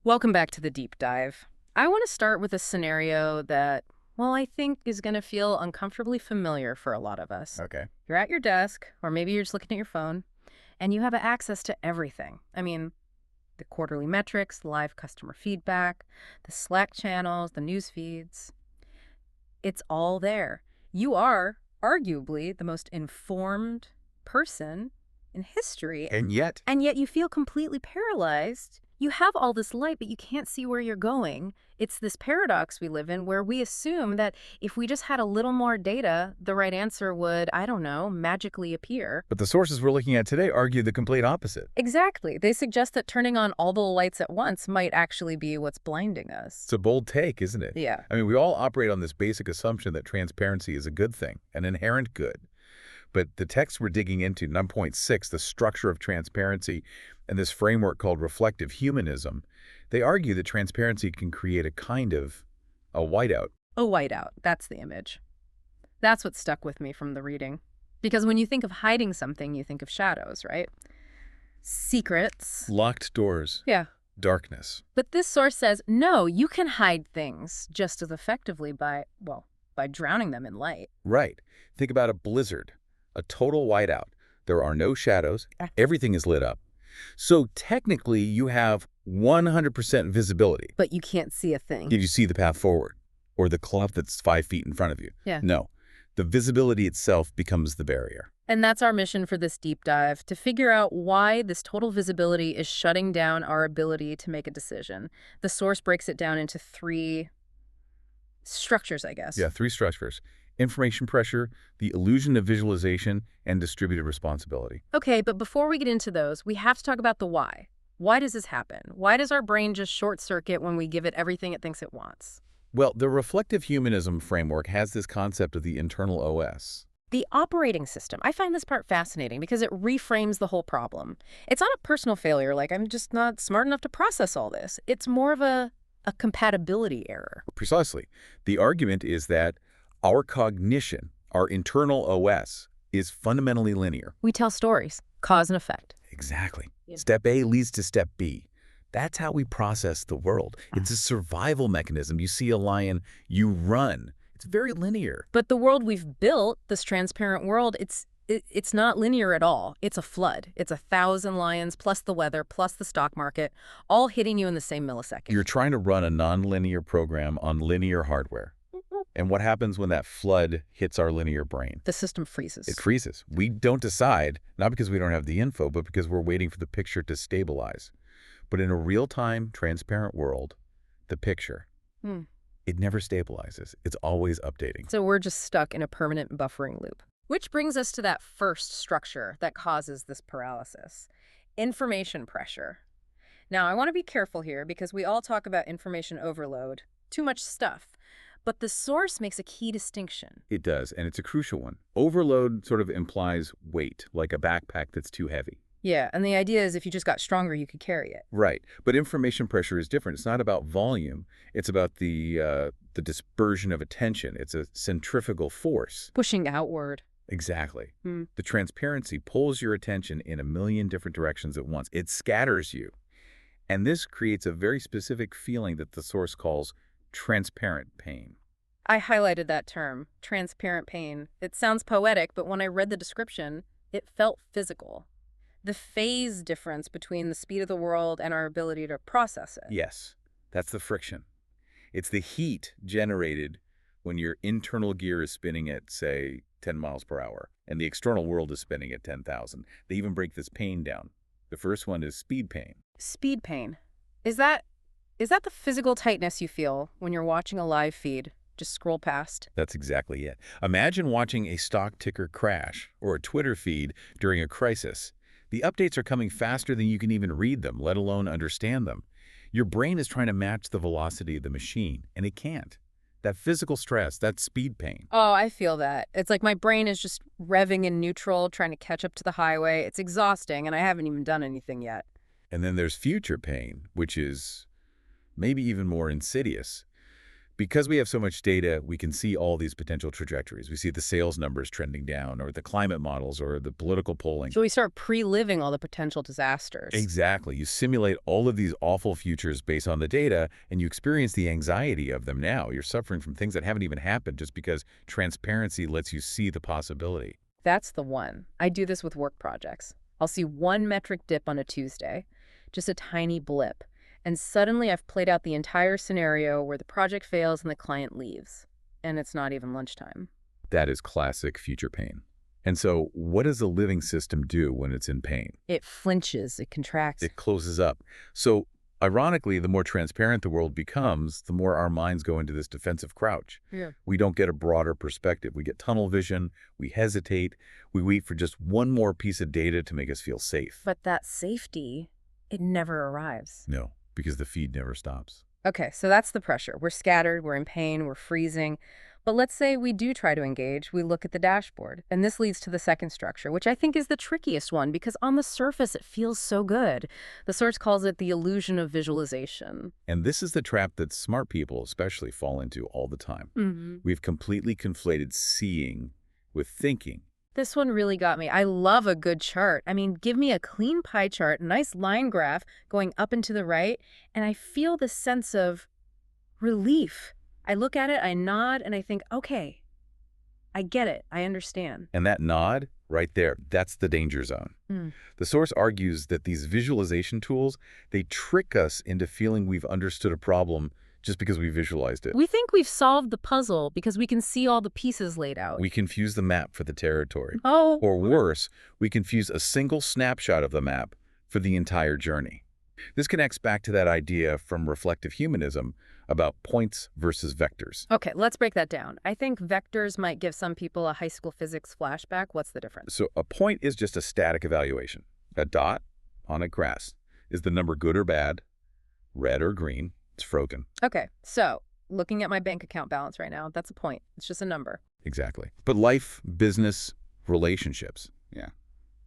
Welcome back to the deep dive. I want to start with a scenario that, well, I think is going to feel uncomfortably familiar for a lot of us. Okay. You're at your desk, or maybe you're just looking at your phone, and you have access to everything. I mean, the quarterly metrics, live customer feedback, the Slack channels, the news feeds. It's all there. You are arguably the most informed person in history, And yet, and yet you feel completely paralyzed. You have all this light, but you can't see where you're going. It's this paradox we live in where we assume that if we just had a little more data, the right answer would, I don't know, magically appear. but the sources we're looking at today argue the complete opposite. Exactly. They suggest that turning on all the lights at once might actually be what's blinding us. It's a bold take, isn't it? Yeah. I mean, we all operate on this basic assumption that transparency is a good thing, an inherent good. But the text we're digging into, 9.6, the structure of transparency, and this framework called reflective humanism, they argue that transparency can create a kind of a whiteout. A whiteout. That's the image. That's what stuck with me from the reading. Because when you think of hiding something, you think of shadows, right? Secrets. Locked doors, Yeah. darkness. But this source says, no, you can hide things just as effectively by drowning them in light. Right. Think about a blizzard, a total whiteout. There are no shadows. Everything is lit up. So technically, you have 100% visibility. But you can't see a thing. Did you see the path forward? Or the cliff that's 5 feet in front of you? Yeah. No. The visibility itself becomes the barrier. And that's our mission for this deep dive, to figure out why this total visibility is shutting down our ability to make a decision. The source breaks it down into 3 structures, I guess. Yeah, 3 structures. Information pressure, the illusion of visualization, and distributed responsibility. Okay, but before we get into those, we have to talk about the why. Why does this happen? Why does our brain just short circuit when we give it everything it thinks it wants? Well, the reflective humanism framework has this concept of the internal OS. The operating system. I find this part fascinating because it reframes the whole problem. It's not a personal failure, like I'm just not smart enough to process all this. It's more of a compatibility error. Precisely. The argument is that our cognition, our internal OS, is fundamentally linear. We tell stories, cause and effect. Exactly. Yeah. Step A leads to step B. That's how we process the world. It's a survival mechanism. You see a lion, you run. It's very linear. But the world we've built, this transparent world, it's not linear at all. It's a flood. It's 1,000 lions plus the weather plus the stock market, all hitting you in the same millisecond. You're trying to run a nonlinear program on linear hardware. And what happens when that flood hits our linear brain? The system freezes. It freezes. We don't decide, not because we don't have the info, but because we're waiting for the picture to stabilize. But in a real-time, transparent world, the picture, it never stabilizes. It's always updating. So we're just stuck in a permanent buffering loop. Which brings us to that first structure that causes this paralysis. Information pressure. Now, I want to be careful here because we all talk about information overload, too much stuff. But the source makes a key distinction. It does, and it's a crucial one. Overload sort of implies weight, like a backpack that's too heavy. Yeah, and the idea is if you just got stronger, you could carry it. Right, but information pressure is different. It's not about volume. It's about the dispersion of attention. It's a centrifugal force. Pushing outward. Exactly. The transparency pulls your attention in a million different directions at once. It scatters you. And this creates a very specific feeling that the source calls transparent pain. I highlighted that term, transparent pain. It sounds poetic, but when I read the description, it felt physical. The phase difference between the speed of the world and our ability to process it. Yes, that's the friction. It's the heat generated when your internal gear is spinning at, say, 10 miles per hour, and the external world is spinning at 10,000. They even break this pain down. The first one is speed pain. Speed pain. Is that the physical tightness you feel when you're watching a live feed? Just scroll past. That's exactly it. Imagine watching a stock ticker crash or a Twitter feed during a crisis. The updates are coming faster than you can even read them, let alone understand them. Your brain is trying to match the velocity of the machine, and it can't. That physical stress, that speed pain. Oh, I feel that. It's like my brain is just revving in neutral, trying to catch up to the highway. It's exhausting, and I haven't even done anything yet. And then there's future pain, which is maybe even more insidious. Because we have so much data, we can see all these potential trajectories. We see the sales numbers trending down, or the climate models, or the political polling. So we start pre-living all the potential disasters. Exactly. You simulate all of these awful futures based on the data, and you experience the anxiety of them now. You're suffering from things that haven't even happened just because transparency lets you see the possibility. That's the one. I do this with work projects. I'll see one metric dip on a Tuesday, just a tiny blip, and suddenly I've played out the entire scenario where the project fails and the client leaves, and it's not even lunchtime. That is classic future pain. And so what does a living system do when it's in pain? It flinches, it contracts. It closes up. So ironically, the more transparent the world becomes, the more our minds go into this defensive crouch. Yeah. We don't get a broader perspective. We get tunnel vision. We hesitate. We wait for just one more piece of data to make us feel safe. But that safety, it never arrives. No, because the feed never stops. Okay, so that's the pressure. We're scattered, we're in pain, we're freezing. But let's say we do try to engage, we look at the dashboard. And this leads to the second structure, which I think is the trickiest one because on the surface it feels so good. The source calls it the illusion of visualization. And this is the trap that smart people especially fall into all the time. We've completely conflated seeing with thinking. This one really got me. I love a good chart. I mean, give me a clean pie chart, nice line graph going up and to the right, and I feel the sense of relief. I look at it, I nod, and I think, okay, I get it. I understand. And that nod right there, that's the danger zone. The source argues that these visualization tools, they trick us into feeling we've understood a problem just because we visualized it. We think we've solved the puzzle because we can see all the pieces laid out. We confuse the map for the territory. Oh. Or worse, we confuse a single snapshot of the map for the entire journey. This connects back to that idea from reflective humanism about points versus vectors. Okay, let's break that down. I think vectors might give some people a high school physics flashback. What's the difference? So a point is just a static evaluation. A dot on a grass. Is the number good or bad, red or green? It's frozen. Okay, so looking at my bank account balance right now, that's a point. It's just a number. Exactly. But life, business, relationships, yeah,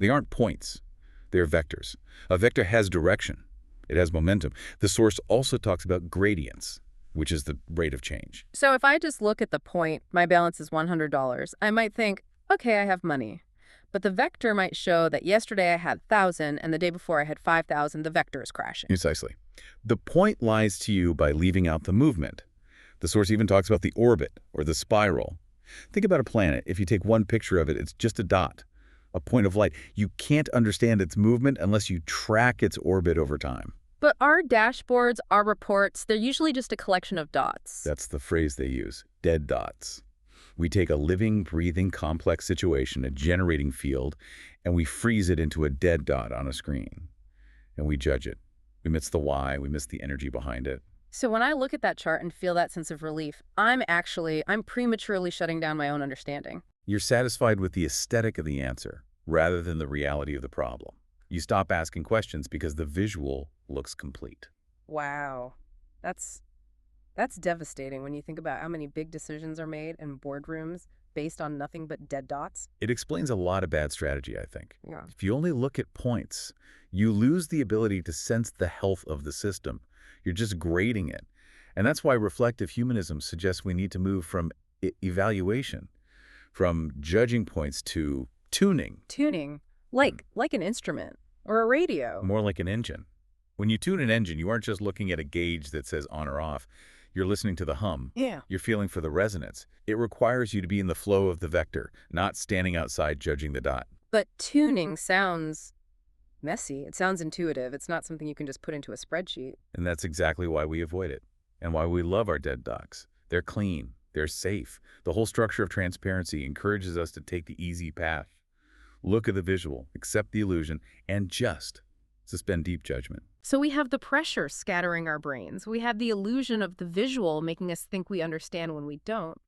they aren't points. They're vectors. A vector has direction. It has momentum. The source also talks about gradients, which is the rate of change. So if I just look at the point, my balance is $100, I might think, okay, I have money. But the vector might show that yesterday I had 1,000 and the day before I had 5,000. The vector is crashing. Precisely. The point lies to you by leaving out the movement. The source even talks about the orbit or the spiral. Think about a planet. If you take one picture of it, it's just a dot, a point of light. You can't understand its movement unless you track its orbit over time. But our dashboards, our reports, they're usually just a collection of dots. That's the phrase they use, dead dots. We take a living, breathing, complex situation, a generating field, and we freeze it into a dead dot on a screen. And we judge it. We miss the why, we miss the energy behind it. So when I look at that chart and feel that sense of relief, I'm prematurely shutting down my own understanding. You're satisfied with the aesthetic of the answer rather than the reality of the problem. You stop asking questions because the visual looks complete. Wow. That's devastating when you think about how many big decisions are made in boardrooms based on nothing but dead dots. It explains a lot of bad strategy, I think. Yeah. If you only look at points, you lose the ability to sense the health of the system. You're just grading it. And that's why reflective humanism suggests we need to move from evaluation, from judging points to tuning. Tuning, like an instrument or a radio. More like an engine. When you tune an engine, you aren't just looking at a gauge that says on or off. You're listening to the hum. Yeah. You're feeling for the resonance. It requires you to be in the flow of the vector, not standing outside judging the dot. But tuning sounds messy. It sounds intuitive. It's not something you can just put into a spreadsheet. And that's exactly why we avoid it, and why we love our dead docs. They're clean. They're safe. The whole structure of transparency encourages us to take the easy path. Look at the visual, accept the illusion, and just suspend deep judgment. So we have the pressure scattering our brains. We have the illusion of the visual making us think we understand when we don't.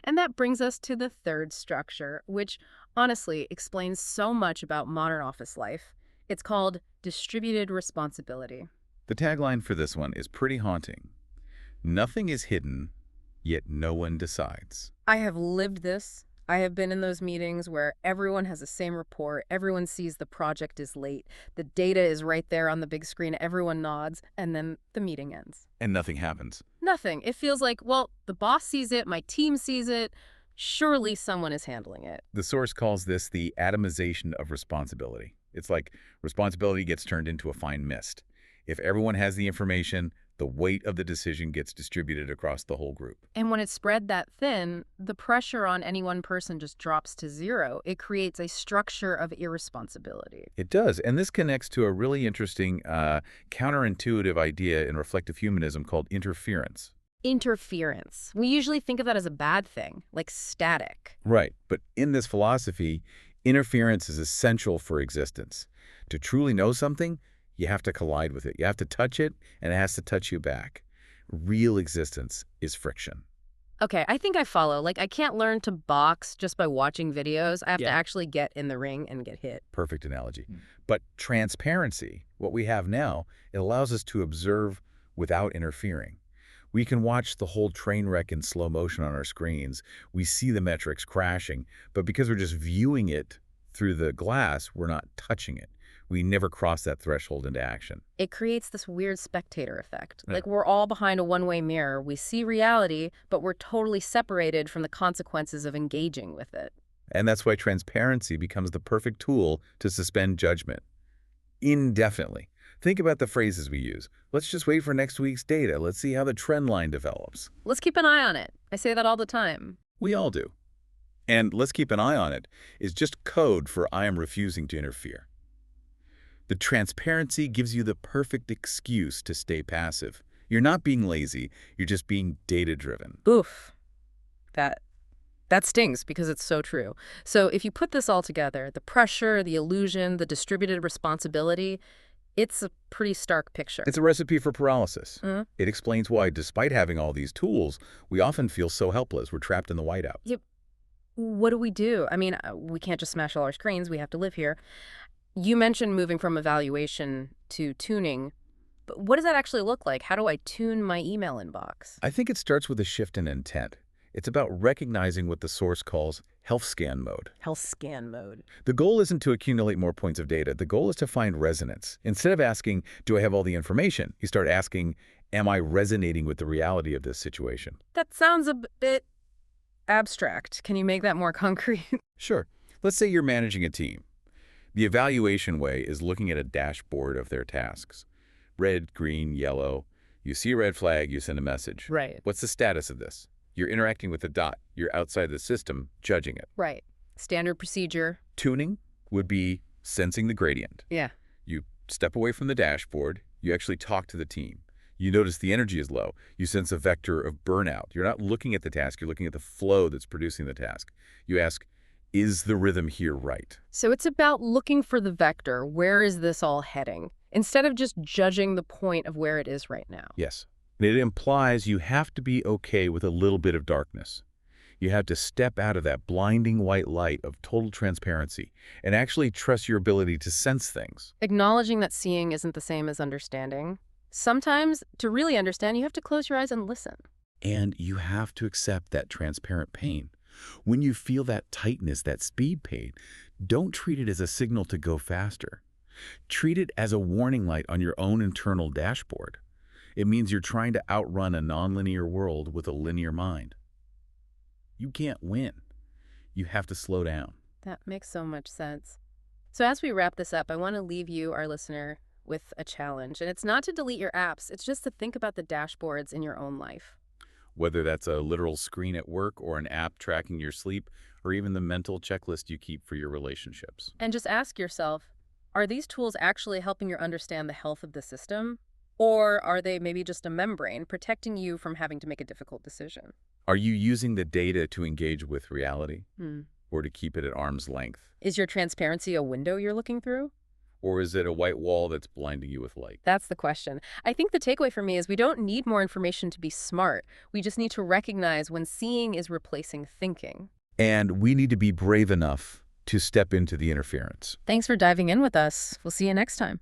And that brings us to the third structure, which honestly explains so much about modern office life. It's called distributed responsibility. The tagline for this one is pretty haunting. Nothing is hidden, yet no one decides. I have lived this. I have been in those meetings where everyone has the same report, everyone sees the project is late, the data is right there on the big screen, everyone nods, and then the meeting ends. And nothing happens. Nothing. It feels like, well, the boss sees it, my team sees it, surely someone is handling it. The source calls this the atomization of responsibility. It's like responsibility gets turned into a fine mist. If everyone has the information, the weight of the decision gets distributed across the whole group. And when it's spread that thin, the pressure on any one person just drops to zero. It creates a structure of irresponsibility. It does, and this connects to a really interesting counterintuitive idea in reflective humanism called interference. Interference. We usually think of that as a bad thing, like static. Right, but in this philosophy, interference is essential for existence. To truly know something, you have to collide with it. You have to touch it, and it has to touch you back. Real existence is friction. Okay, I think I follow. Like, I can't learn to box just by watching videos. I have to Yeah. actually get in the ring and get hit. Perfect analogy. But transparency, what we have now, it allows us to observe without interfering. We can watch the whole train wreck in slow motion on our screens. We see the metrics crashing, but because we're just viewing it through the glass, we're not touching it. We never cross that threshold into action. It creates this weird spectator effect. Yeah. Like, we're all behind a one-way mirror. We see reality, but we're totally separated from the consequences of engaging with it. And that's why transparency becomes the perfect tool to suspend judgment indefinitely. Think about the phrases we use. Let's just wait for next week's data. Let's see how the trend line develops. Let's keep an eye on it. I say that all the time. We all do. And let's keep an eye on it is just code for I am refusing to interfere. The transparency gives you the perfect excuse to stay passive. You're not being lazy, you're just being data-driven. Oof. That that stings because it's so true. So if you put this all together, the pressure, the illusion, the distributed responsibility, it's a pretty stark picture. It's a recipe for paralysis. Mhm. It explains why, despite having all these tools, we often feel so helpless. We're trapped in the whiteout. Yep. What do we do? I mean, we can't just smash all our screens. We have to live here. You mentioned moving from evaluation to tuning, but what does that actually look like? How do I tune my email inbox? I think it starts with a shift in intent. It's about recognizing what the source calls health scan mode. Health scan mode. The goal isn't to accumulate more points of data. The goal is to find resonance. Instead of asking, do I have all the information? You start asking, am I resonating with the reality of this situation? That sounds a bit abstract. Can you make that more concrete? Sure. Let's say you're managing a team. The evaluation way is looking at a dashboard of their tasks. Red, green, yellow. You see a red flag, you send a message. Right. What's the status of this? You're interacting with the dot. You're outside the system, judging it. Right. Standard procedure. Tuning would be sensing the gradient. Yeah. You step away from the dashboard. You actually talk to the team. You notice the energy is low. You sense a vector of burnout. You're not looking at the task. You're looking at the flow that's producing the task. You ask, is the rhythm here right? So it's about looking for the vector. Where is this all heading? Instead of just judging the point of where it is right now. Yes. And it implies you have to be okay with a little bit of darkness. You have to step out of that blinding white light of total transparency and actually trust your ability to sense things. Acknowledging that seeing isn't the same as understanding. Sometimes, to really understand, you have to close your eyes and listen. And you have to accept that transparent pain. When you feel that tightness, that speed pain, don't treat it as a signal to go faster. Treat it as a warning light on your own internal dashboard. It means you're trying to outrun a nonlinear world with a linear mind. You can't win. You have to slow down. That makes so much sense. So as we wrap this up, I want to leave you, our listener, with a challenge. And it's not to delete your apps. It's just to think about the dashboards in your own life. Whether that's a literal screen at work or an app tracking your sleep, or even the mental checklist you keep for your relationships. And just ask yourself, are these tools actually helping you understand the health of the system? Or are they maybe just a membrane protecting you from having to make a difficult decision? Are you using the data to engage with reality Hmm. or to keep it at arm's length? Is your transparency a window you're looking through? Or is it a white wall that's blinding you with light? That's the question. I think the takeaway for me is we don't need more information to be smart. We just need to recognize when seeing is replacing thinking. And we need to be brave enough to step into the interference. Thanks for diving in with us. We'll see you next time.